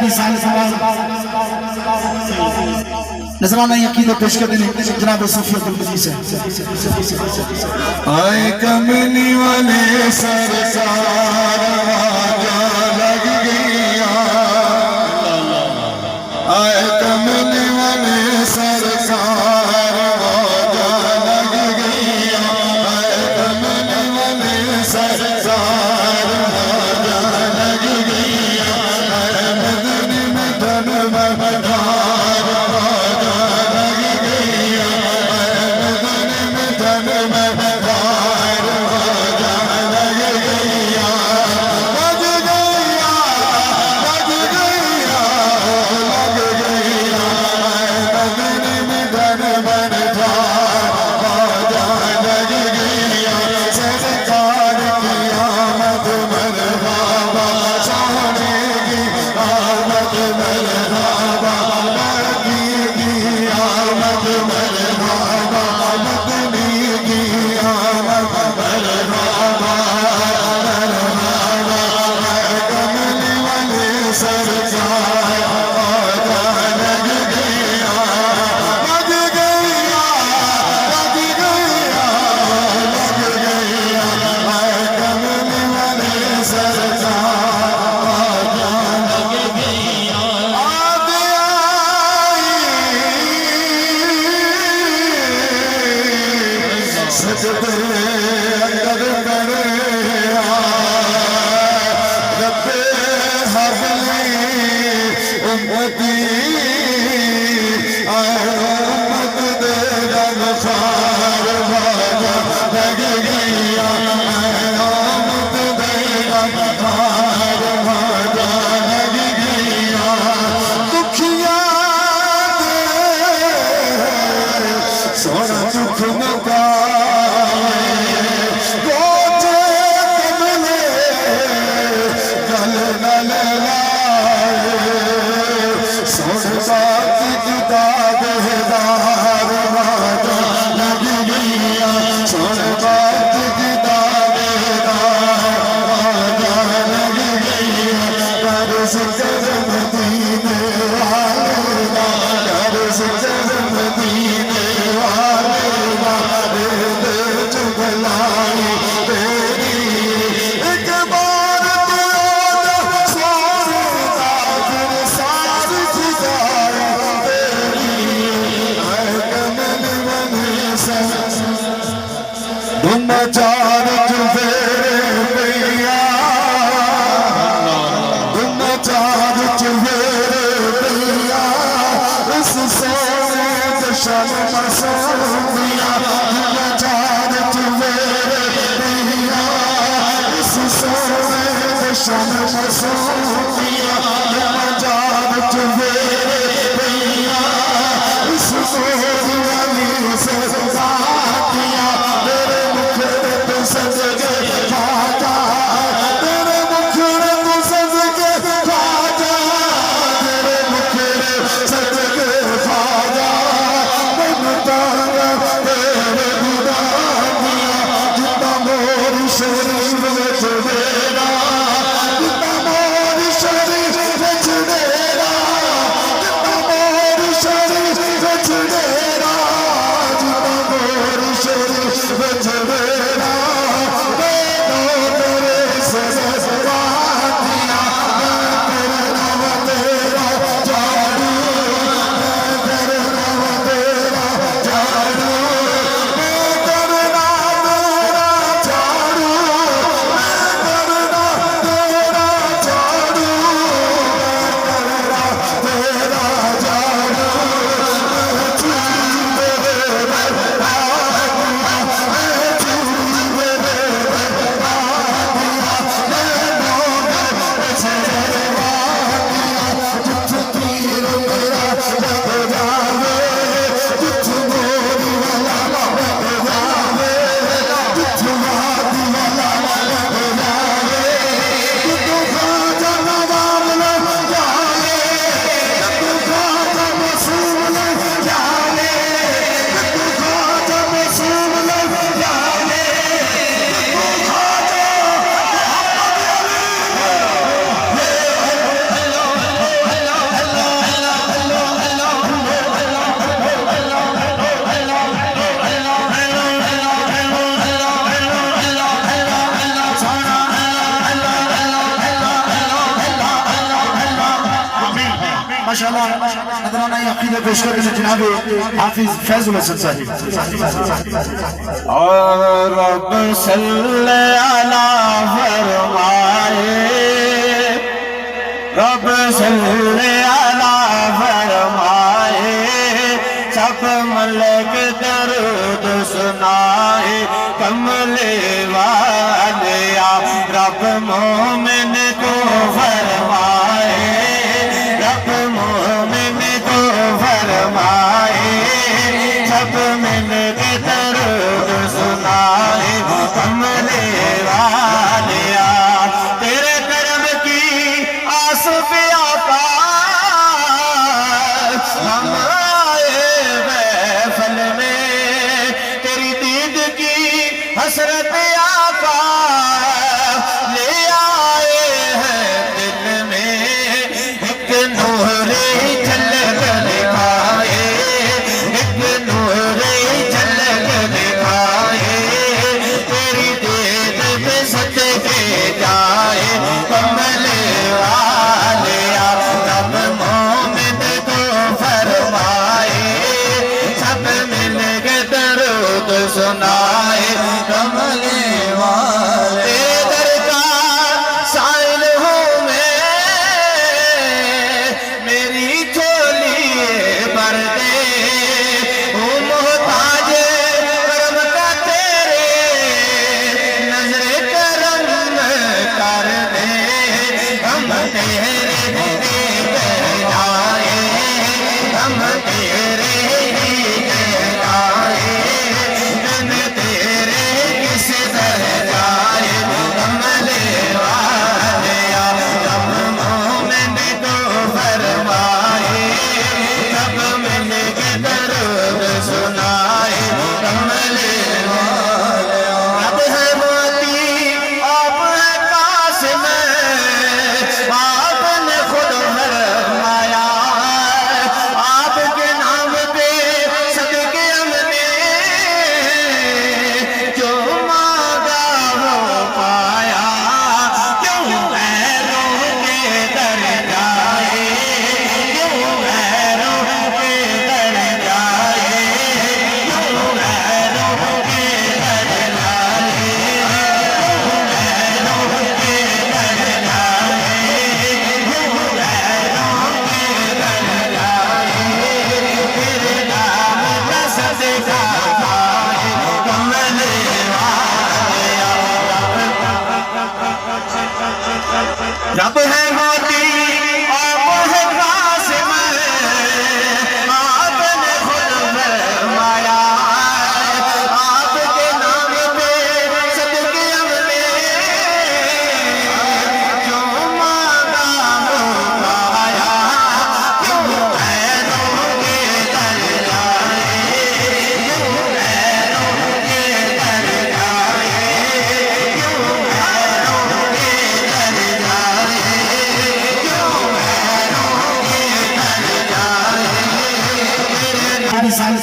आखिरी साल नजराना अकीदत पेश कर देने जनाब सूफी अब्दुल मजीद से। आए कमली वाले सरकार लग गईया, आए कमली वाले सरकार लग गईया, आए कमली वाले सरकार लग गईया, आए मदनी में धन बहार लग गईया, आए मदनी में धन बहार लग गईया, लग गईया, लग गईया, लग गईया, आए मदनी में धन बहार लग गईया, सरकार की आमद मरहबा, चाहने की आमद मरहबा, मदनी की आमद मरहबा, मदनी की आमद मरहबा, मरहबा, कमली वाले सरकार लग गईया, लग गईया, लग गईया, लग गईया, कमली वाले सरकार लग गईया, आद आई सजदे अंदर करे रब्बे हबली उम्मती, आए उम्मत दे गमखार भाजा लग गईया, आए उम्मत दे गमखार भाजा लग गईया, दुखिया दे सोना दुख मुकाए, रोजे कमले गल नल लाए, सोन बात किताब हज़ार भाजा लग गईया, सोन बात किताब हज़ार भाजा लग गईया, कर सिकर मदीने वाले, कर सिकर मदीने वाले, दे चुगलाई तेरी, एक बार तो सारे ताजर सार जुदाई तेरी, आए कमली वाले तुम चार चुफेरे भैया, तुम चार चुफेरे भैया, इस सोने दशन मसूमिया, तुम चार चुफेरे भैया, इस सोने दशन मसूमिया, तुम चार चुफेरे भैया, इस सोने वाली से साथिया, तेरे मुखड़े पे माशाअल्लाह नजराना अकीदा पेश कर रहे हैं जनाब हाफिज फैजुल हसन साहिब। और रब सल्ले अला फरमाए, रब सल्ले अला फरमाए, सब मलक दरूद सुनाए, कमले वाले रब मोमिन को फरमाए, रब मोमिन को फरमाए, सब मिलक दरूद सुनाए, कमले वाले तेरे करम की आस पे आका हम आए महफिल में, तेरी दीद की हसरत आका ले आए हैं दिल में, एक नूरे झलक दिखाए, एक नूरे झलक दिखाए, तेरी दीद पे सदके जाए, कमले वाले रब मोमिन को फरमाए, सब मिलके दरूद सुनाए, कमले वाले दर का साइल हूँ मैं, मेरी झोली भर दे, हूँ मोहताज करम का तेरे, नजरे करम कर दे, हम तेरे जाए, हम तेरे जाए, हम तेरे किस दर जाए, कमले वाले रब मोमिन को फरमाए, सब मिलके दरूद सुनाए, कमले वाले रब है मोती आप है कासिम, आपने खुद फरमाया, आपके नाम पे सदके हमने जो मांगा वो पाया, क्यों गैरों के दर जाए, क्यों गैरों के दर जाए, क्यों गैरों के दर जाए, क्यों गैरों के दर जाए, क्यों गैरों के दर जाए, तेरे नाम का सदका पाए, कमले वाले रब है मोती आप है कासिम, आपने खुद फरमाया, आपके नाम पे सदके हमने जो मांगा वो पाया, क्यों गैरों के दर जाए, क्यों गैरों के दर जाए, क्यों गैरों के दर जाए, क्यों गैरों के दर जाए, हाफिज साहिब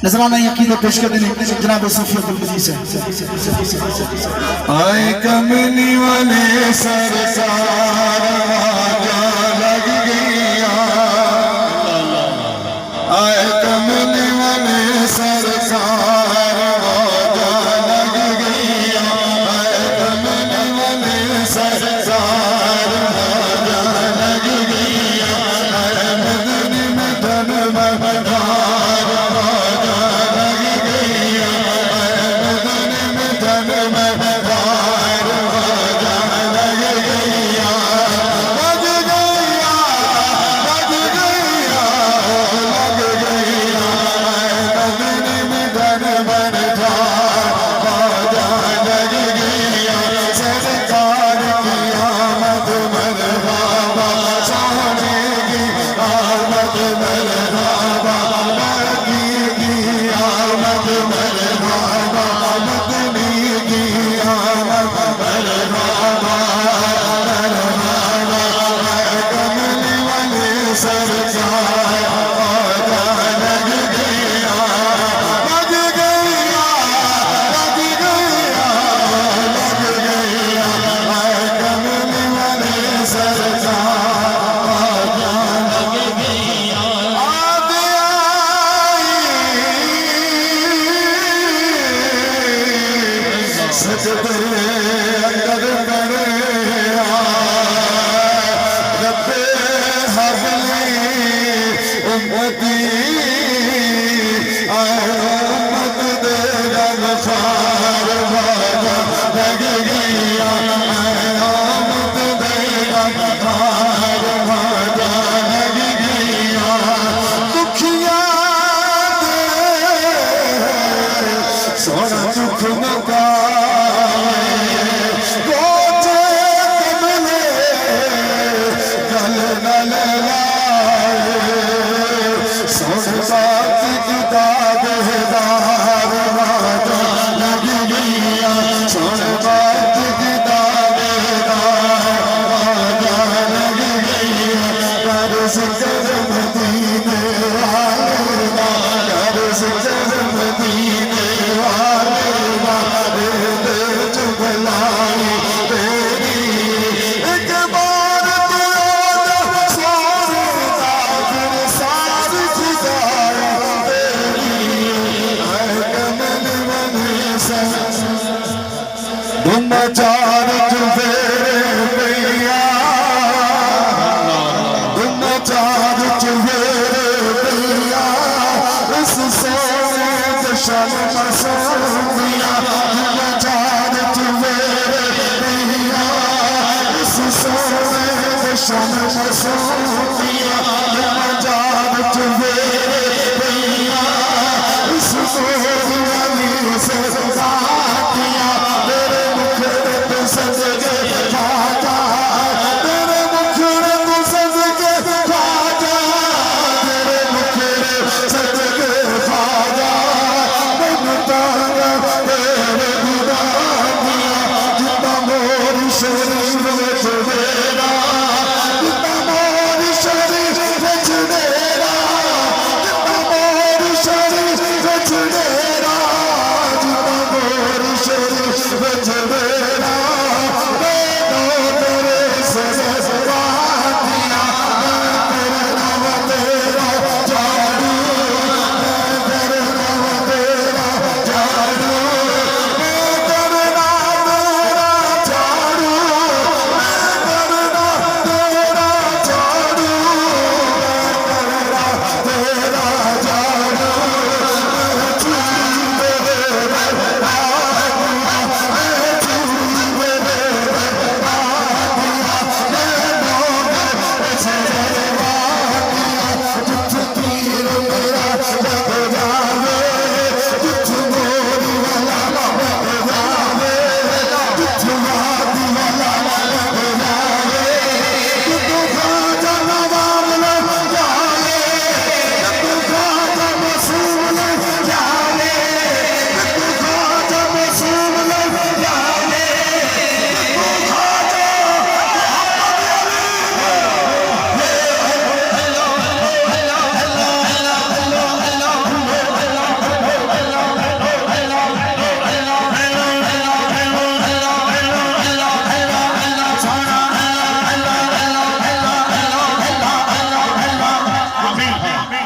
नजराना अकीदा पेश कर रहे हैं जनाब सूफी अब्दुल मजीद साहब। आए कमली वाले सरकार आजा लग गया, आए कमली वाले सरकार आजा लग गया, आए कमली वाले सरकार आजा लग गया, आए मदनी में धन बधार आजा लग गया, आए मदनी में धन बधार आजा लग गया,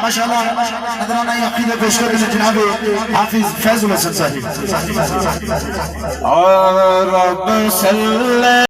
माशाअल्लाह नजराना अकीदा पेश कर रहे जनाब हाफिज फैजुल हसन साहिब।